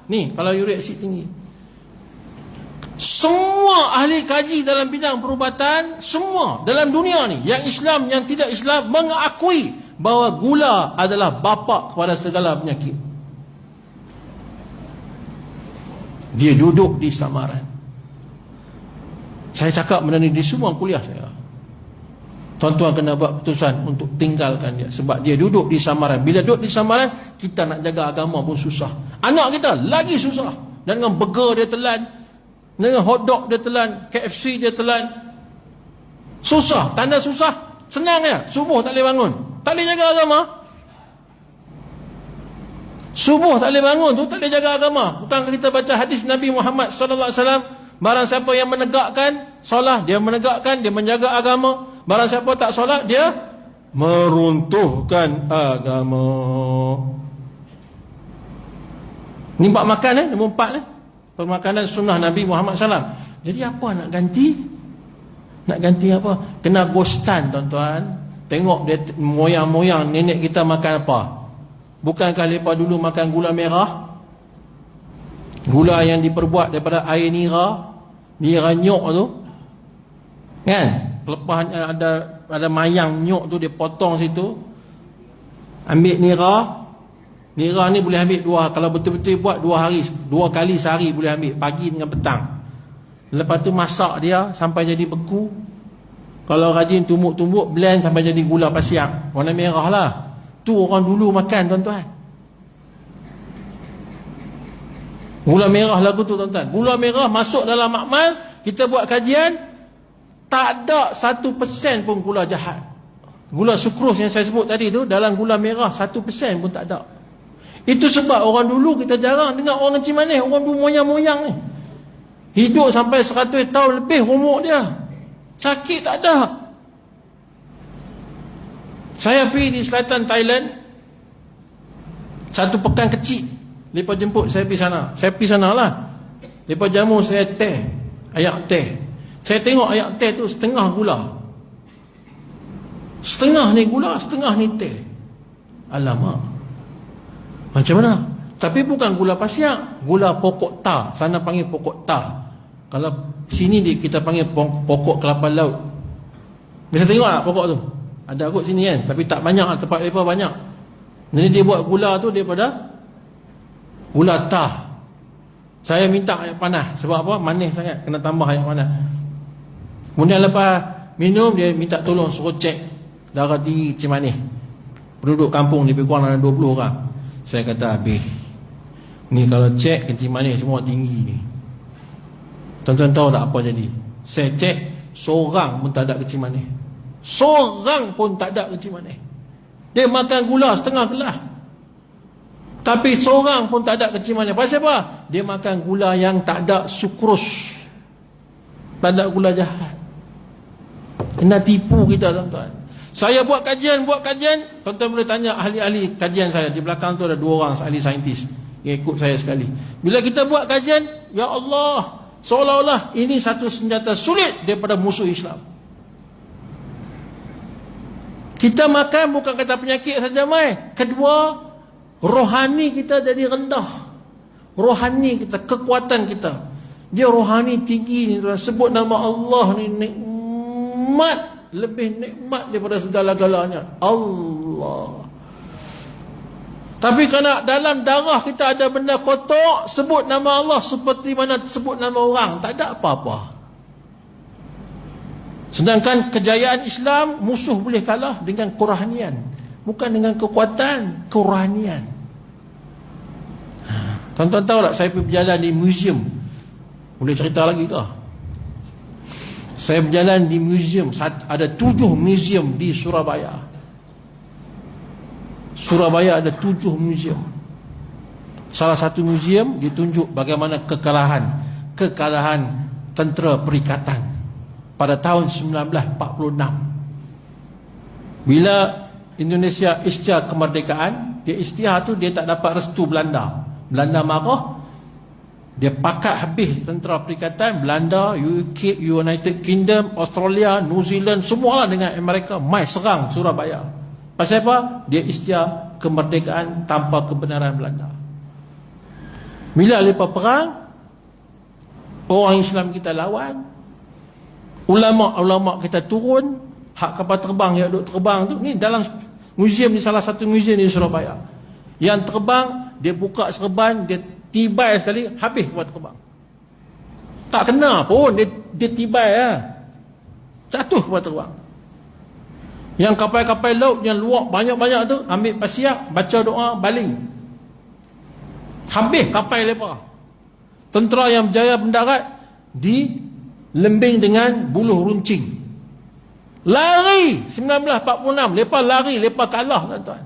Ni kalau uric asid tinggi. Semua ahli kaji dalam bidang perubatan, semua dalam dunia ni, yang Islam, yang tidak Islam, mengakui bahawa gula adalah bapa kepada segala penyakit. Dia duduk di samaran. Saya cakap benda ni di semua kuliah saya. Tuan-tuan kena buat keputusan untuk tinggalkan dia, sebab dia duduk di samaran. Bila duduk di samaran, kita nak jaga agama pun susah. Anak kita lagi susah. Dan dengan burger dia telan, dengan hotdog dia telan, KFC dia telan. Susah, tanda susah. Senang ya, subuh tak boleh bangun, tak boleh jaga agama. Subuh tak boleh bangun tu tak boleh jaga agama. Hutang kita baca hadis Nabi Muhammad SAW, barang siapa yang menegakkan solat, dia menegakkan, dia menjaga agama. Barang siapa tak solat, dia meruntuhkan agama. Ni bab makan nombor 4 permakanan sunnah Nabi Muhammad SAW. Jadi apa nak ganti? Nak ganti apa? Kena ghostan tuan-tuan. Tengok dia moyang-moyang nenek kita makan apa. Bukankah mereka dulu makan gula merah? Gula yang diperbuat daripada air nira, nira nyok tu, kan? Lepas ada mayang nyok tu, dia potong situ, ambil nira. Nira ni boleh ambil kalau betul-betul buat 2 kali sehari boleh ambil, pagi dengan petang. Lepas tu masak dia sampai jadi beku. Kalau rajin tumbuk-tumbuk, blend sampai jadi gula pasiak warna merah lah. Tu orang dulu makan tuan-tuan. Gula merah lagu tu tuan-tuan. Gula merah masuk dalam makmal, kita buat kajian, tak ada 1% pun gula jahat. Gula sukros yang saya sebut tadi tu, dalam gula merah 1% pun tak ada. Itu sebab orang dulu kita jarang dengar orang Kencing Manis. Orang dulu moyang-moyang ni hidup sampai 100 tahun lebih umur dia, sakit tak ada. Saya pergi di selatan Thailand, satu pekan kecil. Mereka jemput saya pergi sana. Saya pergi sana lah. Mereka jamu saya teh, ayak teh. Saya tengok ayak teh tu setengah gula, setengah ni gula, setengah ni teh. Alamak, macam mana? Tapi bukan gula pasiak, gula pokok tar. Sana panggil pokok tar. Kalau sini kita panggil pokok kelapa laut. Bisa tengok tak pokok tu? Ada kot sini kan, tapi tak banyak, tempat mereka banyak. Jadi dia buat gula tu daripada gula tar. Saya minta air panas. Sebab apa? Manis sangat, kena tambah air panas. Kemudian lepas minum, dia minta tolong suruh cek darah tinggi Kencing Manis. Penduduk kampung lebih kurang ada 20 orang. Saya kata, habis ni kalau cek Kencing Manis semua tinggi ni. Tuan-tuan tahu tak apa jadi? Saya cek, seorang pun tak ada Kencing Manis. Seorang pun tak ada Kencing Manis. Dia makan gula setengah gelas, tapi seorang pun tak ada Kencing Manis. Pasal apa? Dia makan gula yang tak ada sukros, tak ada gula jahat. Kena tipu kita tuan-tuan. Saya buat kajian, tuan-tuan boleh tanya ahli-ahli kajian saya. Di belakang tu ada 2 orang ahli saintis yang ikut saya sekali. Bila kita buat kajian, ya Allah, seolah-olah ini satu senjata sulit daripada musuh Islam. Kita makan bukan kata penyakit saja mai. Kedua, rohani kita jadi rendah. Rohani kita, kekuatan kita, dia rohani tinggi ni tuan. Sebut nama Allah ni nikmat, lebih nikmat daripada segala-galanya Allah. Tapi kerana dalam darah kita ada benda kotor, sebut nama Allah seperti mana sebut nama orang, tak ada apa-apa. Sedangkan kejayaan Islam, musuh boleh kalah dengan kerohanian, bukan dengan kekuatan, kerohanian. Tuan-tuan tahu tak, saya pergi berjalan di museum. Boleh cerita lagi ke? Saya berjalan di museum, ada 7 museum di Surabaya. Surabaya ada 7 museum. Salah satu museum ditunjuk bagaimana kekalahan tentera perikatan pada tahun 1946. Bila Indonesia isytihar kemerdekaan, dia isytihar tu dia tak dapat restu Belanda. Belanda marah, dia pakat habis tentera perikatan. Belanda, UK, United Kingdom, Australia, New Zealand, semualah dengan Amerika mai serang Surabaya. Pasal apa? Dia isytihar kemerdekaan tanpa kebenaran Belanda. Bila lepas perang, orang Islam kita lawan, ulama-ulama kita turun, hak kapal terbang yang duduk terbang tu, ni dalam museum ni, salah satu museum di Surabaya. Yang terbang, dia buka serban, dia tibai sekali, habis kapal terbang. Tak kena pun, dia tibai lah. Jatuh kapal terbang. Yang kapal-kapal laut yang luak banyak-banyak tu, ambil pasir, baca doa, baling. Habis kapal lepas. Tentera yang berjaya mendarat dilembing dengan buluh runcing. Lari 1946, lepas lari, lepas kalah tuan-tuan.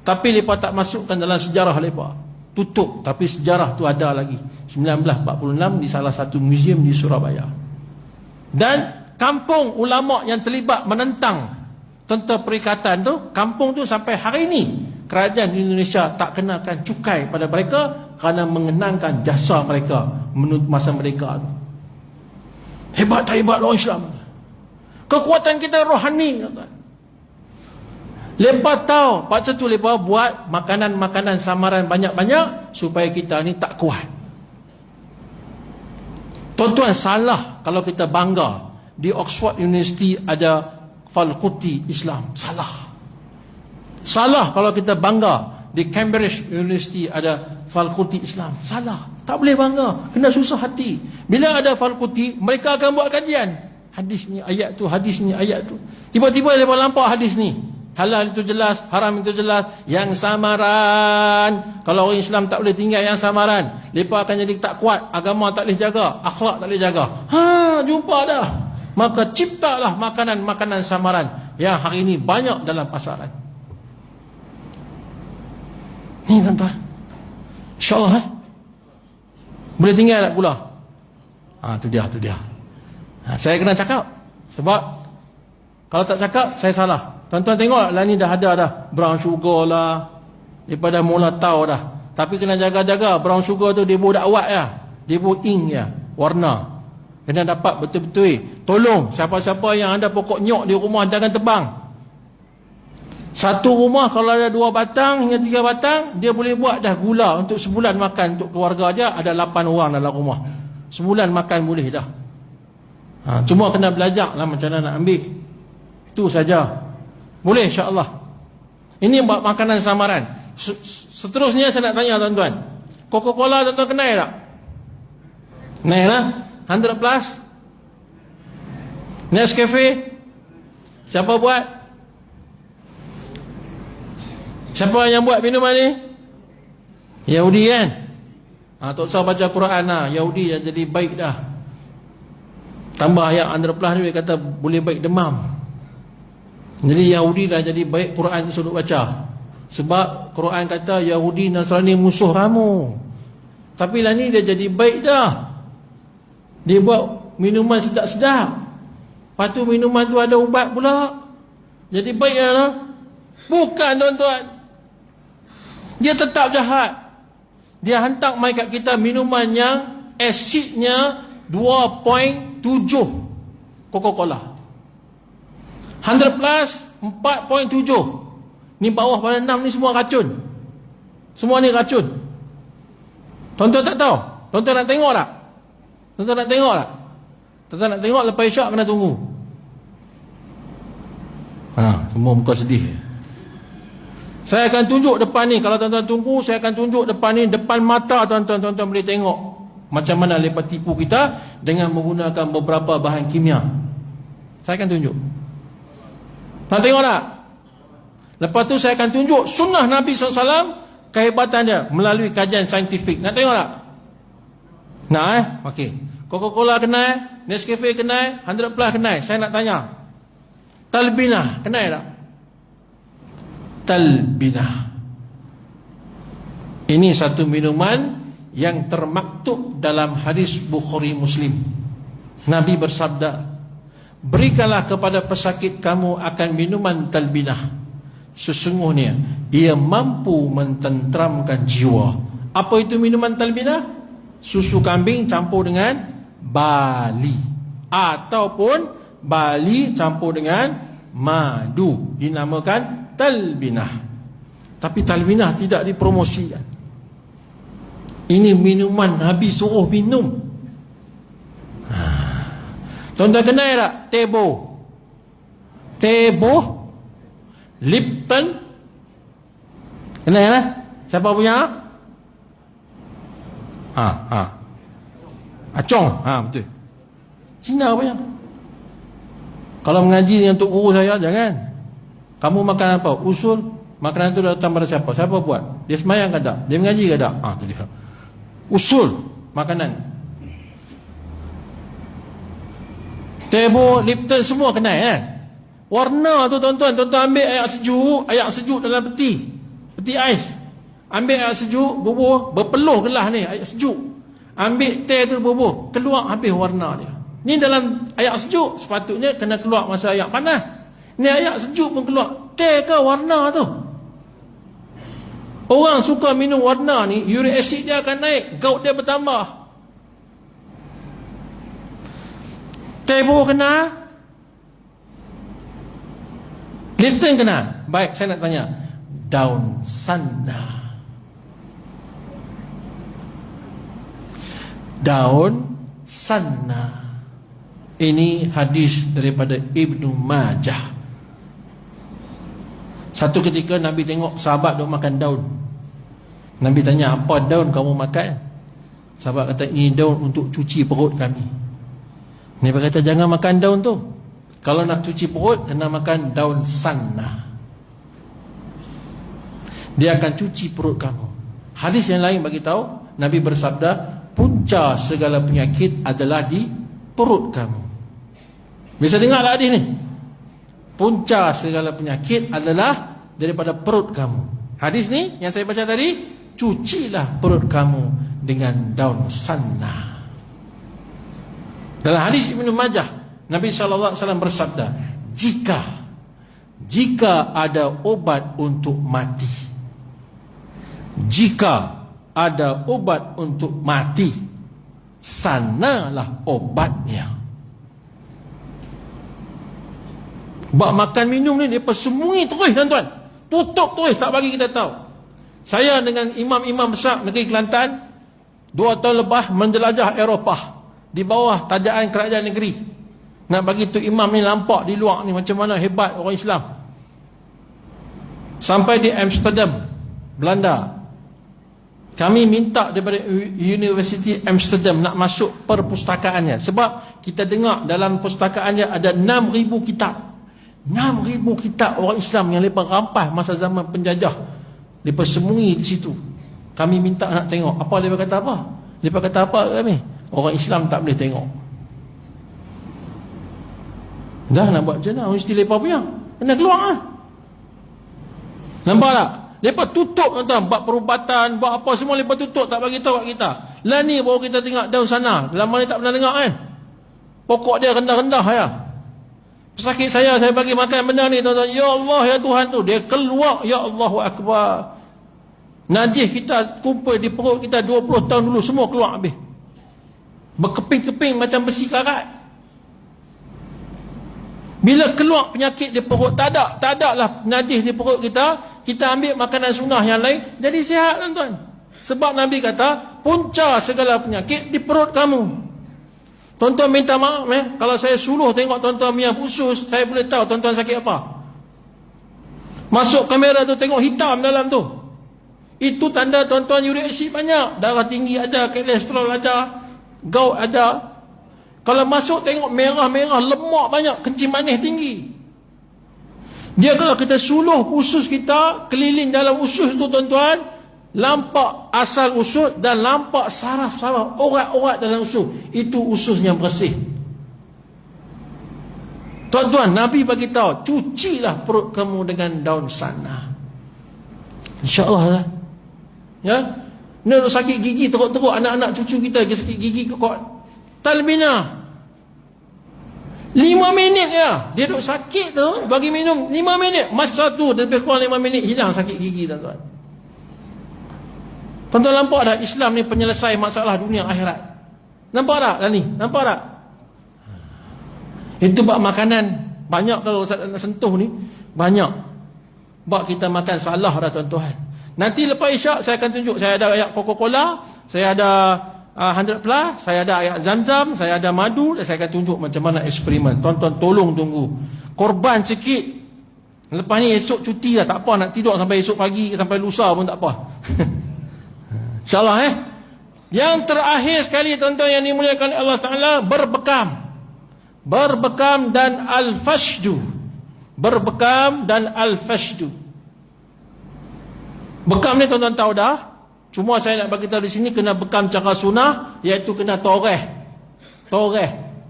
Tapi lepas tak masukkan dalam sejarah lepas. Tutup, tapi sejarah tu ada lagi. 1946 di salah satu museum di Surabaya. Dan kampung ulama yang terlibat menentang tentera perikatan tu, kampung tu sampai hari ini kerajaan Indonesia tak kenakan cukai pada mereka kerana mengenangkan jasa mereka menurut masa mereka tu. Hebat tak hebat orang Islam? Kekuatan kita rohani. Lepas tahu, paksa tu lepas buat makanan-makanan samaran banyak-banyak supaya kita ni tak kuat. Tuan-tuan, salah kalau kita bangga di Oxford University ada Fakulti Islam. Salah kalau kita bangga di Cambridge University ada Fakulti Islam. Salah. Tak boleh bangga. Kena susah hati. Bila ada fakulti, mereka akan buat kajian. Hadis ni, ayat tu, hadis ni, ayat tu. Tiba-tiba mereka nampak hadis ni. Halal itu jelas, haram itu jelas. Yang samaran, kalau orang Islam tak boleh tinggal yang samaran, mereka akan jadi tak kuat. Agama tak boleh jaga, akhlak tak boleh jaga. Jumpa dah. Maka ciptalah makanan-makanan samaran yang hari ini banyak dalam pasaran. Ni tuan-tuan, InsyaAllah boleh tinggal tak pula? Tu dia. Saya kena cakap. Sebab kalau tak cakap, saya salah. Tuan-tuan tengok lah ni dah ada dah brown sugar lah, daripada mula tahu dah. Tapi kena jaga-jaga. Brown sugar tu dia buat dakwat ya, dia buat ink ya, warna. Kena dapat betul-betul. Tolong siapa-siapa yang ada pokok nyok di rumah, jangan tebang. Satu rumah kalau ada 2 batang hingga 3 batang, dia boleh buat dah gula untuk sebulan makan untuk keluarga dia. Ada 8 orang dalam rumah, sebulan makan boleh dah. Cuma kena belajar lah macam mana nak ambil. Itu saja. Boleh insya-Allah. Ini buat makanan samaran. Seterusnya saya nak tanya tuan-tuan, Coca-Cola tuan-tuan kenal tak? Kenal lah. 100 plus. Nescafe. Siapa buat? Siapa yang buat minuman ni? Yahudi kan? Tak usah baca Quran lah. Yahudi yang jadi baik dah. Tambah ayat 100 plus ni, dia kata boleh baik demam. Jadi Yahudi dah jadi baik, Quran tu suruh baca. Sebab Quran kata Yahudi Nasrani musuh kamu. Tapi lah ni dia jadi baik dah. Dia buat minuman sedap-sedap. Lepas tu minuman tu ada ubat pula. Jadi baik lah. Bukan tuan-tuan. Dia tetap jahat. Dia hantar mai kat kita minuman yang asidnya 2.7 Coca-Cola. 100 plus 4.7. Ni bawah pada 6 ni semua racun. Semua ni racun. Tuan-tuan tak tahu? Tuan-tuan nak tengok tak? Tuan-tuan nak tengok tak? Tuan-tuan nak tengok lepas isyak kena tunggu. Semua muka sedih. Saya akan tunjuk depan ni. Kalau tuan-tuan tunggu, saya akan tunjuk depan ni, depan mata tuan-tuan. Tuan-tuan boleh tengok macam mana mereka tipu kita dengan menggunakan beberapa bahan kimia. Saya akan tunjuk. Nak tengok tak? Lepas tu saya akan tunjuk sunnah Nabi SAW, kehebatan dia melalui kajian saintifik. Nak tengok tak? Nak Okey. Coca-Cola kenal, Nescafe kenal, 100 plus kenal. Saya nak tanya, Talbinah kenal tak? Talbinah. Ini satu minuman yang termaktub dalam hadis Bukhari Muslim. Nabi bersabda, berikanlah kepada pesakit kamu akan minuman talbinah. Sesungguhnya ia mampu mententeramkan jiwa. Apa itu minuman talbinah? Susu kambing campur dengan bali, ataupun bali campur dengan madu, dinamakan talbinah. Tapi talbinah tidak dipromosikan. Ini minuman Nabi suruh minum. Tuan-tuan kenal tak? Tebo, Lipton. Kenal lah? Siapa punya? Acong. Betul. Cina punya. Kalau mengaji dengan Tok Guru saya, jangan. Kamu makan apa? Usul. Makanan itu datang pada siapa? Siapa buat? Dia semayang ke tak? Dia mengaji ke tak? Tu dia. Usul makanan. Tebo, Lipton semua kenal kan? Warna tu tuan-tuan ambil air sejuk dalam peti ais. Ambil air sejuk, bubuh, berpeluh gelas ni air sejuk. Ambil teh tu bubuh, keluar habis warna dia. Ni dalam air sejuk, sepatutnya kena keluar masa air panas. Ni air sejuk pun keluar. Teh ke warna tu? Orang suka minum warna ni, uric acid dia akan naik, gout dia bertambah. Tebo kena, Lipton kena. Baik, saya nak tanya, daun sana. Daun sana. Ini hadis daripada Ibnu Majah. Satu ketika Nabi tengok sahabat duk makan daun. Nabi tanya, apa daun kamu makan? Sahabat kata, ini daun untuk cuci perut kami. Nabi kata, jangan makan daun tu. Kalau nak cuci perut, kena makan daun sana. Dia akan cuci perut kamu. Hadis yang lain bagi tahu, Nabi bersabda, punca segala penyakit adalah di perut kamu. Bisa dengar tak hadis ni? Punca segala penyakit adalah daripada perut kamu. Hadis ni yang saya baca tadi, cucilah perut kamu dengan daun sana. Dalam hadis Ibnu Majah, Nabi SAW bersabda, jika ada obat untuk mati, jika ada obat untuk mati, sanalah obatnya. Bak makan minum ni dia persembunyi terus tuan-tuan. Tutup terus, tak bagi kita tahu. Saya dengan imam-imam besar negeri Kelantan 2 tahun lepas menjelajah Eropah di bawah tajaan kerajaan negeri. Nak bagi tu imam ni nampak di luar ni macam mana hebat orang Islam. Sampai di Amsterdam, Belanda. Kami minta daripada University Amsterdam nak masuk perpustakaannya. Sebab kita dengar dalam pustakaannya ada 6,000 kitab. 6,000 kitab orang Islam yang mereka rampas masa zaman penjajah. Mereka sembunyi di situ. Kami minta nak tengok. Apa mereka kata apa? Mereka kata apa kami? Orang Islam tak boleh tengok. Dah nak buat macam mana? Mesti mereka punya. Kena keluar lah. Nampak tak? Mereka tutup tuan-tuan. Buat perubatan, buat apa semua mereka tutup. Tak bagi tahu kat kita. Lah ni baru kita tengok daun sana. Lama ni tak pernah dengar kan? Pokok dia rendah-rendah ya. Pesakit saya bagi makan benda ni tuan-tuan. Ya Allah ya Tuhan tu. Dia keluar. Ya Allahu Akbar. Najis kita kumpul di perut kita 20 tahun dulu. Semua keluar habis. Berkeping-keping macam besi karat. Bila keluar penyakit di perut, tak ada lah najis di perut kita. Kita ambil makanan sunnah yang lain, jadi sihat tuan-tuan. Sebab Nabi kata, punca segala penyakit di perut kamu. Tuan-tuan minta maaf kalau saya suluh tengok tuan-tuan punya usus, saya boleh tahu tuan-tuan sakit apa. Masuk kamera tu tengok hitam dalam tu. Itu tanda tuan-tuan uric acid banyak. Darah tinggi ada, kolesterol ada, gout ada. Kalau masuk tengok merah-merah, lemak banyak, kencing manis tinggi. Dia kalau kita suluh usus kita, keliling dalam usus tu tuan-tuan, lampak asal usus dan lampak saraf-saraf, urat-urat dalam usus. Itu usus yang bersih. Tuan-tuan, Nabi bagi tahu, cucilah perut kamu dengan daun sana. InsyaAllah lah. Ya? Ni sakit gigi teruk-teruk, anak-anak cucu kita sakit gigi kok. Talbina 5 minit ya. Dia duduk sakit tu, bagi minum 5 minit. Masa tu dia lebih kurang 5 minit hilang sakit gigi tuan-tuan. Tuan-tuan nampak tak Islam ni penyelesai masalah dunia akhirat? Nampak tak ni? Nampak tak? Itu bab makanan. Banyak kalau Ustaz nak sentuh ni, banyak. Bab kita makan salah dah tuan-tuan. Nanti lepas isyak saya akan tunjuk. Saya ada ayat Coca-Cola. saya ada 100 plus, saya ada ayat Zamzam, saya ada madu, dan saya akan tunjuk macam mana eksperimen. Tuan-tuan tolong tunggu. Korban sikit. Lepas ni esok cuti lah, tak apa, nak tidur sampai esok pagi, sampai lusa pun tak apa. InsyaAllah Yang terakhir sekali tuan-tuan yang dimuliakan Allah Ta'ala, berbekam dan al-fashdu. Berbekam dan al-fashdu. Bekam ni tuan-tuan tahu dah. Cuma saya nak bagi tahu di sini kena bekam cara sunnah, iaitu kena toreh.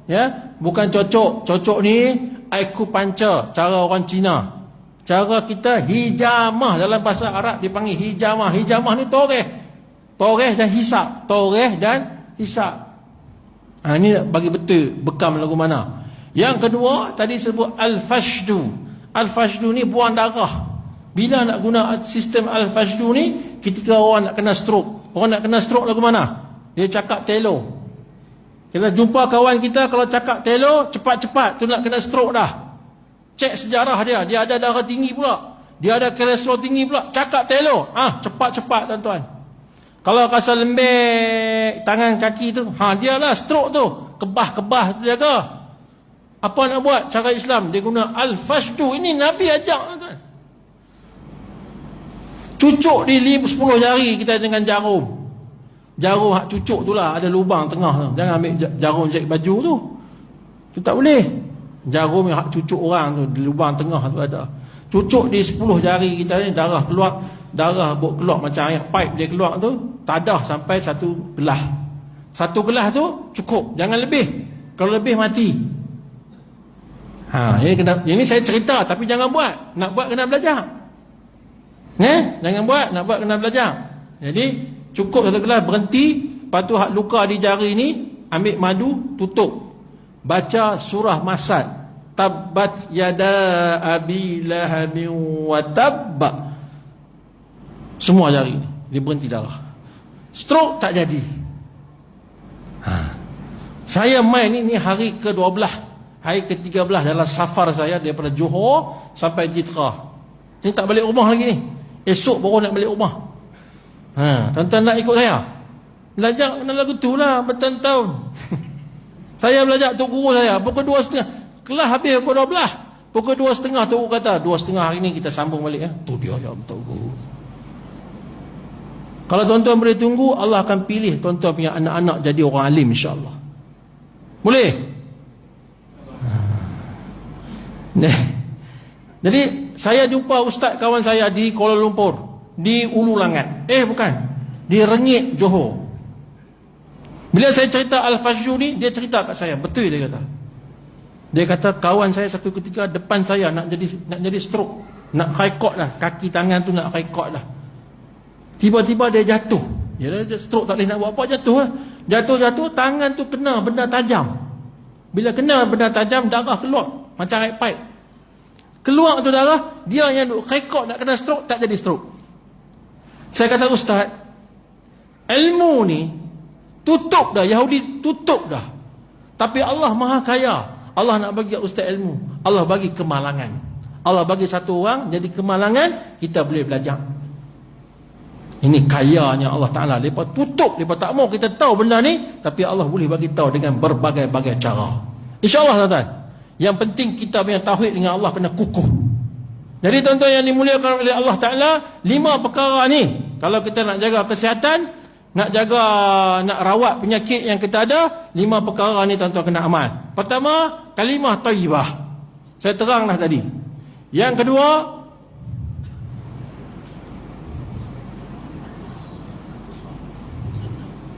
Ya, bukan cocok. Cocok ni acupuncture, cara orang Cina. Cara kita hijamah, dalam bahasa Arab dipanggil hijamah. Hijamah ni toreh dan hisap. Toreh dan hisap. Ini bagi betul bekam lagu mana. Yang kedua tadi sebut al-fashdu. Al-fashdu ni buang darah. Bila nak guna sistem al-fashdu ni, ketika orang nak kena stroke. Orang nak kena stroke lagu mana? Dia cakap telo. Kita jumpa kawan kita, kalau cakap telo, cepat-cepat tu nak kena stroke dah. Cek sejarah dia. Dia ada darah tinggi pula. Dia ada kolesterol tinggi pula. Cakap telo. Cepat-cepat tuan-tuan. Kalau rasa lembek tangan kaki tu, dialah stroke tu. Kebah-kebah tu jaga. Apa nak buat? Cara Islam, dia guna al-fashdu. Ini Nabi ajak tuan-tuan. Cucuk di 10 jari kita dengan jarum. Jarum hak cucuk tu lah, ada lubang tengah tu. Jangan ambil jarum jahit baju tu. Tu tak boleh. Jarum yang hak cucuk orang tu, di lubang tengah tu ada. Cucuk di 10 jari kita ni, darah keluar. Darah keluar macam air pipe dia keluar tu, tadah sampai 1 gelas. 1 gelas tu cukup, jangan lebih. Kalau lebih mati. Ini saya cerita, tapi jangan buat. Nak buat kena belajar. Jangan buat, nak buat kena belajar. Jadi cukup 1 gelas, berhenti. Lepas tu hak luka di jari ni, ambil madu, tutup. Baca surah Masad. Tabbat yada abi lahabin wa tabba. Semua jari dia berhenti darah. Stroke tak jadi. Saya main ni hari ke-12, hari ke-13 dalam safar saya daripada Johor sampai Jitra. Ni tak balik rumah lagi ni. Esok baru nak balik rumah. Tuan-tuan nak ikut saya? Belajar kena lagu tu lah bertahun-tahun. Saya belajar tok guru saya pukul 2.30. Kelas habis pukul 12. Pukul 2.30 tok guru kata 2.30 hari ni kita sambung balik. Tu dia yang tok guru. Kalau tuan-tuan boleh tunggu, Allah akan pilih tuan-tuan punya anak-anak jadi orang alim, insya-Allah. Boleh? Jadi saya jumpa ustaz kawan saya di Kuala Lumpur, di Ulu Langat. Bukan, di Rengit, Johor. Bila saya cerita al-fashdu ni, dia cerita kat saya, betul dia kata. Dia kata kawan saya satu ketika depan saya nak jadi stroke, nak haikot lah, kaki tangan tu nak haikot lah. Tiba-tiba dia jatuh. Dia stroke, tak boleh nak buat apa, jatuh lah. Jatuh, tangan tu kena benda tajam. Bila kena benda tajam, darah keluar macam air pipe. Keluar tu darah, dia yang duk haikot nak kena stroke, tak jadi stroke. Saya kata, ustaz, ilmu ni tutup dah, Yahudi tutup dah. Tapi Allah Maha Kaya. Allah nak bagi ustaz ilmu. Allah bagi kemalangan. Allah bagi satu orang jadi kemalangan, kita boleh belajar. Ini kayanya Allah Ta'ala. Lepas tutup, lepas tak mau kita tahu benda ni, tapi Allah boleh bagi tahu dengan berbagai-bagai cara. InsyaAllah tuan-tuan. Yang penting kita punya tauhid dengan Allah kena kukuh. Jadi tuan-tuan yang dimuliakan oleh Allah Ta'ala, 5 perkara ni, kalau kita nak jaga kesihatan, nak rawat penyakit yang kita ada, 5 perkara ni tuan-tuan kena amal. Pertama, kalimah thayyibah. Saya terang dah tadi. Yang kedua,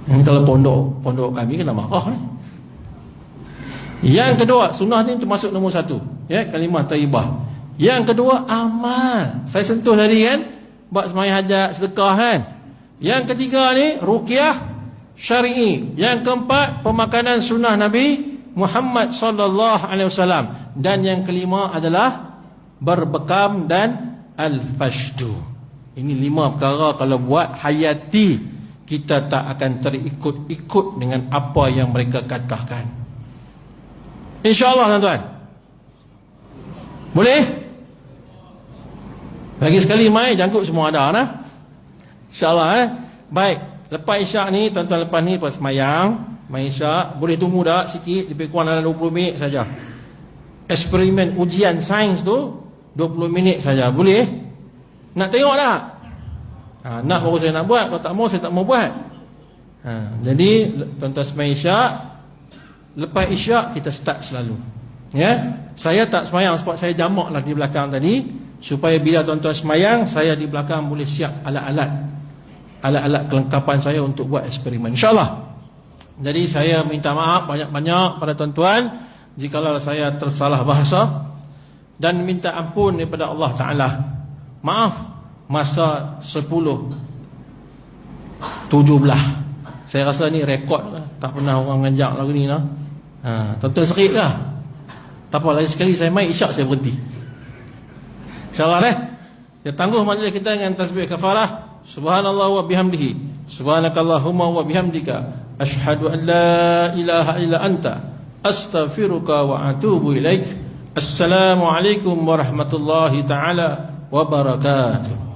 ini kalau pondok kami kena marah ni. Yang kedua, sunnah ni termasuk nombor 1, ya, kalimah thayyibah. Yang kedua, amal. Saya sentuh tadi kan, buat sembahyang hajat, sedekah kan. Yang ketiga ni ruqyah syar'i. Yang keempat, pemakanan sunnah Nabi Muhammad sallallahu alaihi wasallam. Dan yang kelima adalah berbekam dan al-fashdu. Ini 5 perkara kalau buat hayati, kita tak akan terikut-ikut dengan apa yang mereka katakan. InsyaAllah tuan-tuan. Boleh? Lagi sekali mai jangkut semua ada nah. InsyaAllah Baik. Lepas isyak ni, tuan-tuan, lepas ni pas semayang, main isyak, boleh tunggu dah sikit, lebih kurang dalam 20 minit saja. Eksperimen ujian sains tu 20 minit saja. Boleh? Nak tengok tak? Nak baru saya nak buat, kalau tak mau saya tak mau buat. Jadi tuan-tuan semayang isyak, lepas isyak kita start selalu. Ya, saya tak semayang sebab saya jamak lah di belakang tadi, supaya bila tuan-tuan semayang, saya di belakang boleh siap alat-alat kelengkapan saya untuk buat eksperimen, insyaAllah. Jadi saya minta maaf banyak-banyak pada tuan-tuan jikalau saya tersalah bahasa, dan minta ampun daripada Allah Ta'ala. Maaf masa 10-17, saya rasa ni rekod lah. Tak pernah orang ngajak lagu ni lah. Tuan-tuan serik lah. Tak apa, lagi sekali saya main isyak saya berhenti, InsyaAllah kita tangguh majlis kita dengan tasbih kafarah. Subhanallah wa bihamdihi, subhanakallahumma wa bihamdika, asyhadu an la ilaha illa anta, astaghfiruka wa atubu ilaik. Assalamualaikum warahmatullahi ta'ala wabarakatuh.